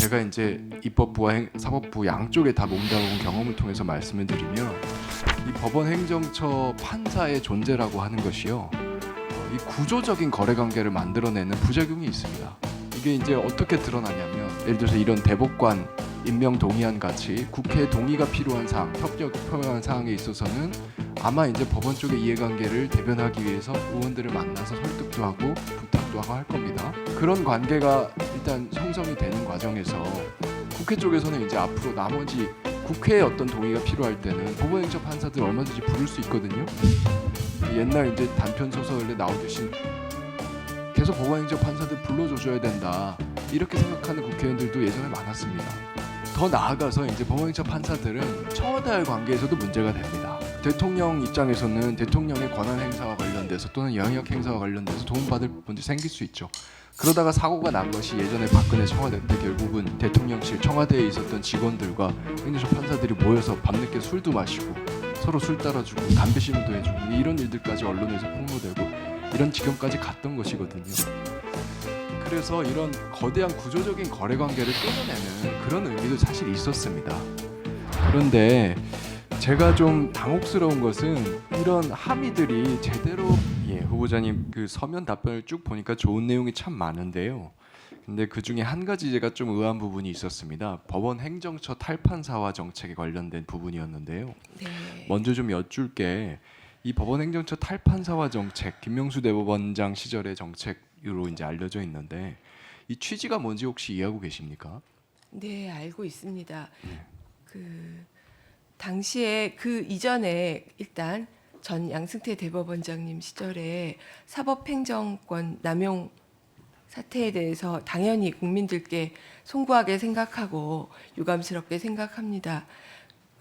제가 이제 입법부와 사법부 양쪽에 다 몸담은 경험을 통해서 말씀을 드리면 이 법원 행정처 판사의 존재라고 하는 것이요, 이 구조적인 거래관계를 만들어내는 부작용이 있습니다. 이게 이제 어떻게 드러나냐면, 예를 들어서 이런 대법관 임명 동의안 같이 국회 동의가 필요한 사항, 협력을 표명한 사항에 있어서는 아마 이제 법원 쪽의 이해관계를 대변하기 위해서 의원들을 만나서 설득도 하고 부탁도 하고 할 겁니다. 그런 관계가 일단 형성이 되는 과정에서 국회 쪽에서는 이제 앞으로 나머지 국회의 어떤 동의가 필요할 때는 법원행정 판사들 얼마든지 부를 수 있거든요. 옛날 이제 단편 소설에 나오듯이 계속 법원행정 판사들 불러줘야 된다, 이렇게 생각하는 국회의원들도 예전에 많았습니다. 더 나아가서 이제 법원행정 판사들은 청와대와의 관계에서도 문제가 됩니다. 대통령 입장에서는 대통령의 권한 행사와 관련돼서 또는 영역 행사와 관련돼서 도움받을 부분도 생길 수 있죠. 그러다가 사고가 난 것이 예전에 박근혜 청와대 때 결국은 대통령실 청와대에 있었던 직원들과 행정처 판사들이 모여서 밤늦게 술도 마시고 서로 술 따라주고 담배 심도 해주고 이런 일들까지 언론에서 폭로되고 이런 지경까지 갔던 것이거든요. 그래서 이런 거대한 구조적인 거래관계를 끊어내는 그런 의미도 사실 있었습니다. 그런데 제가 좀 당혹스러운 것은 이런 함의들이 제대로, 후보자님 그 서면 답변을 쭉 보니까 좋은 내용이 참 많은데요. 근데 그 중에 한 가지 제가 좀 의아한 부분이 있었습니다. 법원 행정처 탈판사화 정책에 관련된 부분이었는데요. 네. 먼저 좀 여쭐게, 이 법원 행정처 탈판사화 정책, 김명수 대법원장 시절의 정책으로 이제 알려져 있는데 이 취지가 뭔지 혹시 이해하고 계십니까? 네, 알고 있습니다. 네. 그 당시에 그 이전에 일단 전 양승태 대법원장님 시절에 사법행정권 남용 사태에 대해서 당연히 국민들께 송구하게 생각하고 유감스럽게 생각합니다.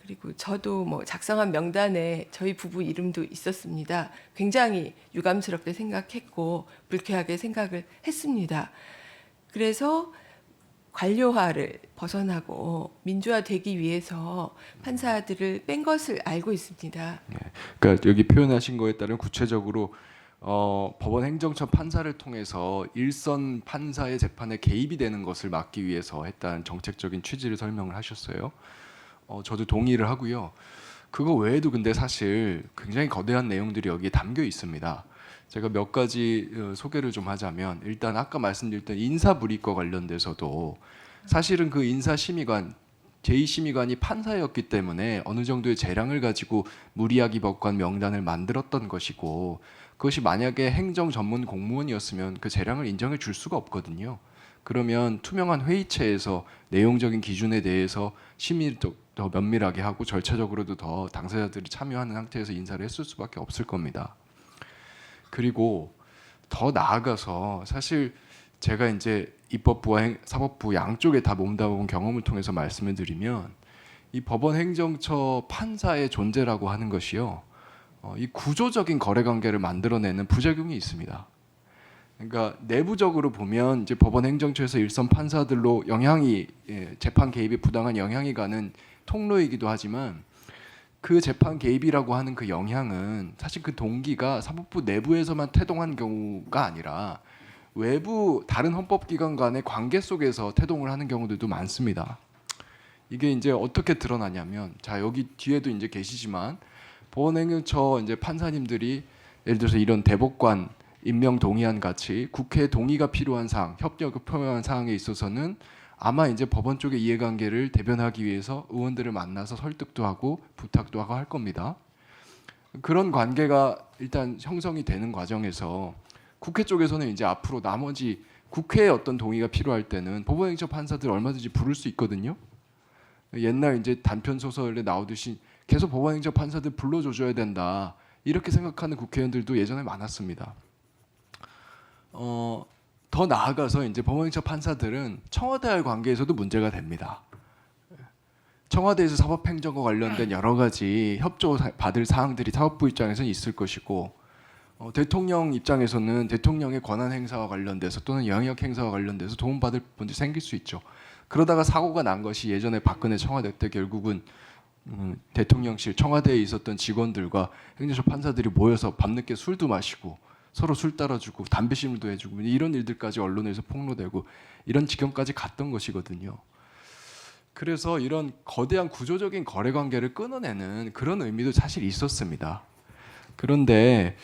그리고 저도 뭐 작성한 명단에 저희 부부 이름도 있었습니다. 굉장히 유감스럽게 생각했고 불쾌하게 생각을 했습니다. 그래서 관료화를 벗어나고 민주화되기 위해서 판사들을 뺀 것을 알고 있습니다. 그러니까 여기 표현하신 거에 따른 구체적으로 법원 행정처 판사를 통해서 일선 판사의 재판에 개입이 되는 것을 막기 위해서 했다는 정책적인 취지를 설명을 하셨어요. 저도 동의를 하고요. 그거 외에도 근데 사실 굉장히 거대한 내용들이 여기에 담겨 있습니다. 제가 몇 가지 소개를 좀 하자면, 일단 아까 말씀드렸던 인사불이익과 관련돼서도 사실은 그 인사심의관, 제2심의관이 판사였기 때문에 어느 정도의 재량을 가지고 무리하기 법관 명단을 만들었던 것이고, 그것이 만약에 행정 전문 공무원이었으면 그 재량을 인정해 줄 수가 없거든요. 그러면 투명한 회의체에서 내용적인 기준에 대해서 심의를 더 면밀하게 하고 절차적으로도 더 당사자들이 참여하는 상태에서 인사를 했을 수밖에 없을 겁니다. 그리고 더 나아가서 사실 제가 이제 입법부와 사법부 양쪽에 다 몸담은 경험을 통해서 말씀을 드리면 이 법원 행정처 판사의 존재라고 하는 것이요, 이 구조적인 거래관계를 만들어내는 부작용이 있습니다. 그러니까 내부적으로 보면 이제 법원 행정처에서 일선 판사들로 영향이, 재판 개입에 부당한 영향이 가는 통로이기도 하지만 그 재판 개입이라고 하는 그 영향은 사실 그 동기가 사법부 내부에서만 태동한 경우가 아니라 외부 다른 헌법기관 간의 관계 속에서 태동을 하는 경우들도 많습니다. 이게 이제 어떻게 드러나냐면, 자 여기 뒤에도 이제 계시지만 법원행정처 이제 판사님들이 예를 들어서 이런 대법관 임명 동의안 같이 국회 동의가 필요한 사항, 협력을 표명한 사항에 있어서는 아마 이제 법원 쪽의 이해관계를 대변하기 위해서 의원들을 만나서 설득도 하고 부탁도 하고 할 겁니다. 그런 관계가 일단 형성이 되는 과정에서 국회 쪽에서는 이제 앞으로 나머지 국회의 어떤 동의가 필요할 때는 법원행정 판사들 얼마든지 부를 수 있거든요. 옛날 이제 단편 소설에 나오듯이 계속 법원행정 판사들 불러줘야 된다, 이렇게 생각하는 국회의원들도 예전에 많았습니다. 더 나아가서 이제 법원행정 판사들은 청와대와의 관계에서도 문제가 됩니다. 청와대에서 사법행정과 관련된 여러 가지 협조 받을 사항들이 사법부 입장에서는 있을 것이고, 대통령 입장에서는 대통령의 권한 행사와 관련돼서 또는 영역 행사와 관련돼서 도움받을 부분도 생길 수 있죠. 그러다가 사고가 난 것이 예전에 박근혜 청와대 때 결국은 대통령실 청와대에 있었던 직원들과 행정처 판사들이 모여서 밤늦게 술도 마시고 서로 술 따라주고 담배 심도 해주고 이런 일들까지 언론에서 폭로되고 이런 지경까지 갔던 것이거든요. 그래서 이런 거대한 구조적인 거래 관계를 끊어내는 그런 의미도 사실 있었습니다. 그런데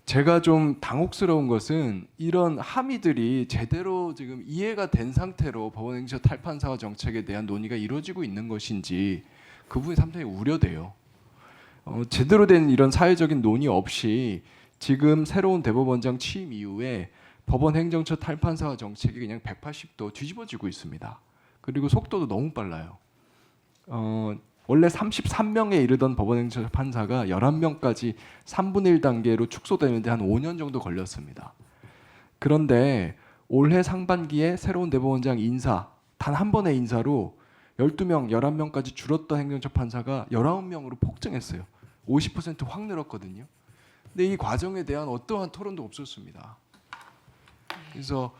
제가 좀 당혹스러운 것은 이런 함의들이 제대로 지금 이해가 된 상태로 법원행정 탈판사와 정책에 대한 논의가 이루어지고 있는 것인지 그 부분이 상당히 우려돼요. 제대로 된 이런 사회적인 논의 없이 지금 새로운 대법원장 취임 이후에 법원 행정처 탈판사와 정책이 그냥 180도 뒤집어지고 있습니다. 그리고 속도도 너무 빨라요. 원래 33명에 이르던 법원 행정처 판사가 11명까지 3분의 1 단계로 축소되는데 한 5년 정도 걸렸습니다. 그런데 올해 상반기에 새로운 대법원장 인사, 단 한 번의 인사로 12명, 11명까지 줄었던 행정처 판사가 19명으로 폭증했어요. 50% 확 늘었거든요. 근데 이 과정에 대한 어떠한 토론도 없었습니다. 그래서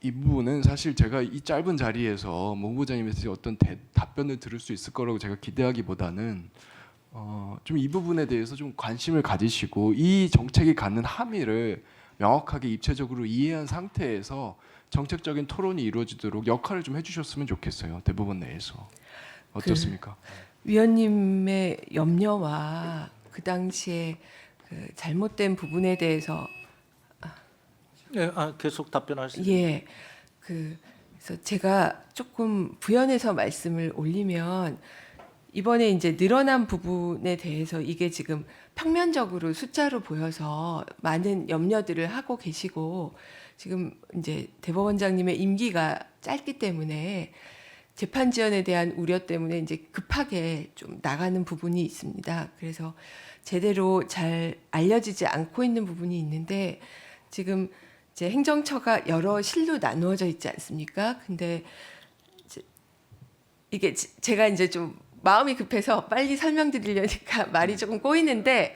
이 부분은 사실 제가 이 짧은 자리에서 문 후보자님에서 어떤 답변을 들을 수 있을 거라고 제가 기대하기보다는 좀 이 부분에 대해서 좀 관심을 가지시고 이 정책이 갖는 함의를 명확하게 입체적으로 이해한 상태에서 정책적인 토론이 이루어지도록 역할을 좀 해주셨으면 좋겠어요. 대법원 내에서 어떻습니까? 위원님의 염려와 그 당시에 그 잘못된 부분에 대해서 네, 계속 답변하세요. 예, 그래서 제가 조금 부연해서 말씀을 올리면 이번에 이제 늘어난 부분에 대해서 이게 지금 평면적으로 숫자로 보여서 많은 염려들을 하고 계시고 지금 이제 대법원장님의 임기가 짧기 때문에 재판 지연에 대한 우려 때문에 이제 급하게 좀 나가는 부분이 있습니다. 그래서 제대로 잘 알려지지 않고 있는 부분이 있는데 지금 이제 행정처가 여러 실로 나누어져 있지 않습니까? 근데 이게 제가 이제 좀 마음이 급해서 빨리 설명드리려니까 말이 조금 꼬이는데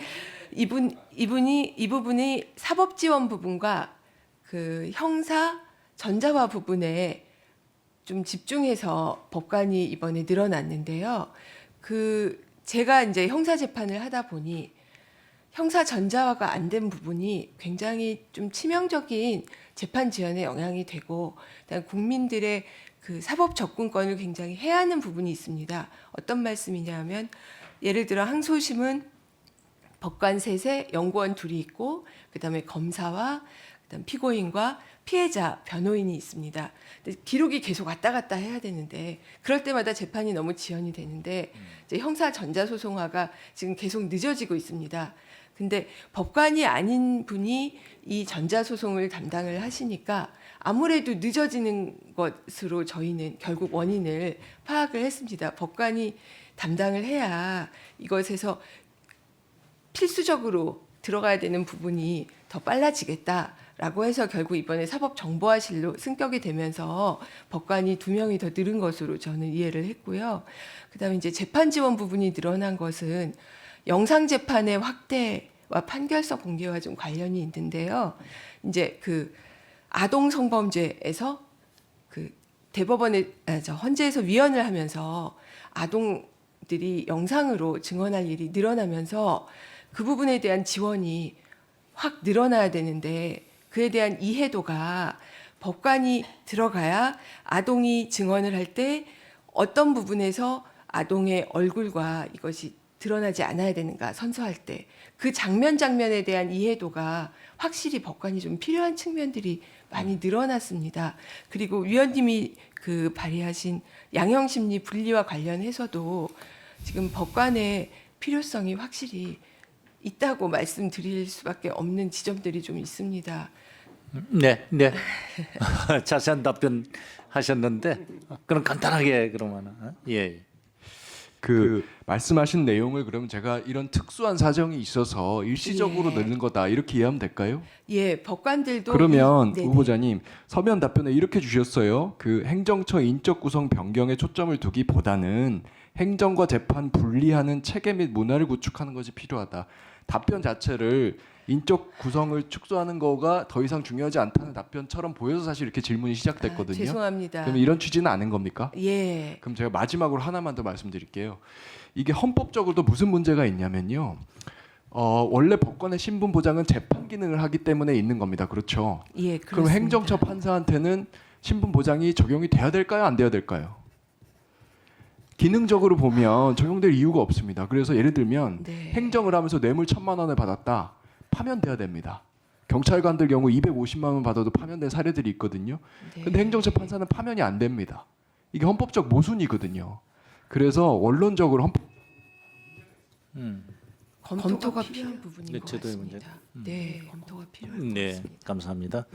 이 부분이 사법 지원 부분과 그 형사 전자화 부분에 좀 집중해서 법관이 이번에 늘어났는데요. 제가 이제 형사 재판을 하다 보니 형사 전자화가 안 된 부분이 굉장히 좀 치명적인 재판 지연에 영향이 되고 그다음 국민들의 그 사법 접근권을 굉장히 해하는 부분이 있습니다. 어떤 말씀이냐면 예를 들어 항소심은 법관 셋에 연구원 둘이 있고 그다음에 검사와 그다음 피고인과 피해자 변호인이 있습니다. 근데 기록이 계속 왔다 갔다 해야 되는데 그럴 때마다 재판이 너무 지연이 되는데 이제 형사 전자소송화가 지금 계속 늦어지고 있습니다. 근데 법관이 아닌 분이 이 전자소송을 담당을 하시니까 아무래도 늦어지는 것으로 저희는 결국 원인을 파악을 했습니다. 법관이 담당을 해야 이것에서 필수적으로 들어가야 되는 부분이 더 빨라지겠다라고 해서 결국 이번에 사법정보화실로 승격이 되면서 법관이 2명이 더 늘은 것으로 저는 이해를 했고요. 그다음에 이제 재판 지원 부분이 늘어난 것은 영상 재판의 확대와 판결서 공개와 좀 관련이 있는데요. 이제 그 아동 성범죄에서 그 대법원에 헌재에서 위원을 하면서 아동들이 영상으로 증언할 일이 늘어나면서 그 부분에 대한 지원이 확 늘어나야 되는데 그에 대한 이해도가 법관이 들어가야 아동이 증언을 할 때 어떤 부분에서 아동의 얼굴과 이것이 드러나지 않아야 되는가 선서할 때 그 장면에 대한 이해도가 확실히 법관이 좀 필요한 측면들이 많이 늘어났습니다. 그리고 위원님이 그 발의하신 양형심리 분리와 관련해서도 지금 법관의 필요성이 확실히 있다고 말씀드릴 수밖에 없는 지점들이 좀 있습니다. 네, 네. 자세한 답변 하셨는데 그럼 간단하게 그러면 예. 말씀하신 내용을 그러면 제가 이런 특수한 사정이 있어서 일시적으로 예. 넣는 거다 이렇게 이해하면 될까요? 예, 법관들도 그러면 네네. 후보자님 서면 답변에 이렇게 주셨어요. 그 행정처 인적 구성 변경에 초점을 두기보다는 행정과 재판 분리하는 체계 및 문화를 구축하는 것이 필요하다. 답변 자체를 인적 구성을 축소하는 거가 더 이상 중요하지 않다는 답변처럼 보여서 사실 이렇게 질문이 시작됐거든요. 죄송합니다. 그럼 이런 취지는 아닌 겁니까? 예. 그럼 제가 마지막으로 하나만 더 말씀드릴게요. 이게 헌법적으로도 무슨 문제가 있냐면요. 원래 법관의 신분 보장은 재판 기능을 하기 때문에 있는 겁니다. 그렇죠? 예, 그럼 그렇습니다. 행정처 판사한테는 신분 보장이 적용이 돼야 될까요? 안 돼야 될까요? 기능적으로 보면 적용될 이유가 없습니다. 그래서 예를 들면 네. 행정을 하면서 뇌물 1,000만 원을 받았다. 파면돼야 됩니다. 경찰관들 경우 250만 원 받아도 파면된 사례들이 있거든요. 네. 근데 행정처 판사는 파면이 안 됩니다. 이게 헌법적 모순이거든요. 그래서 원론적으로 검토가 필요한 부분인 네, 것 제도의 같습니다. 문제. 네, 검토가 필요한 것 네, 같습니다. 감사합니다.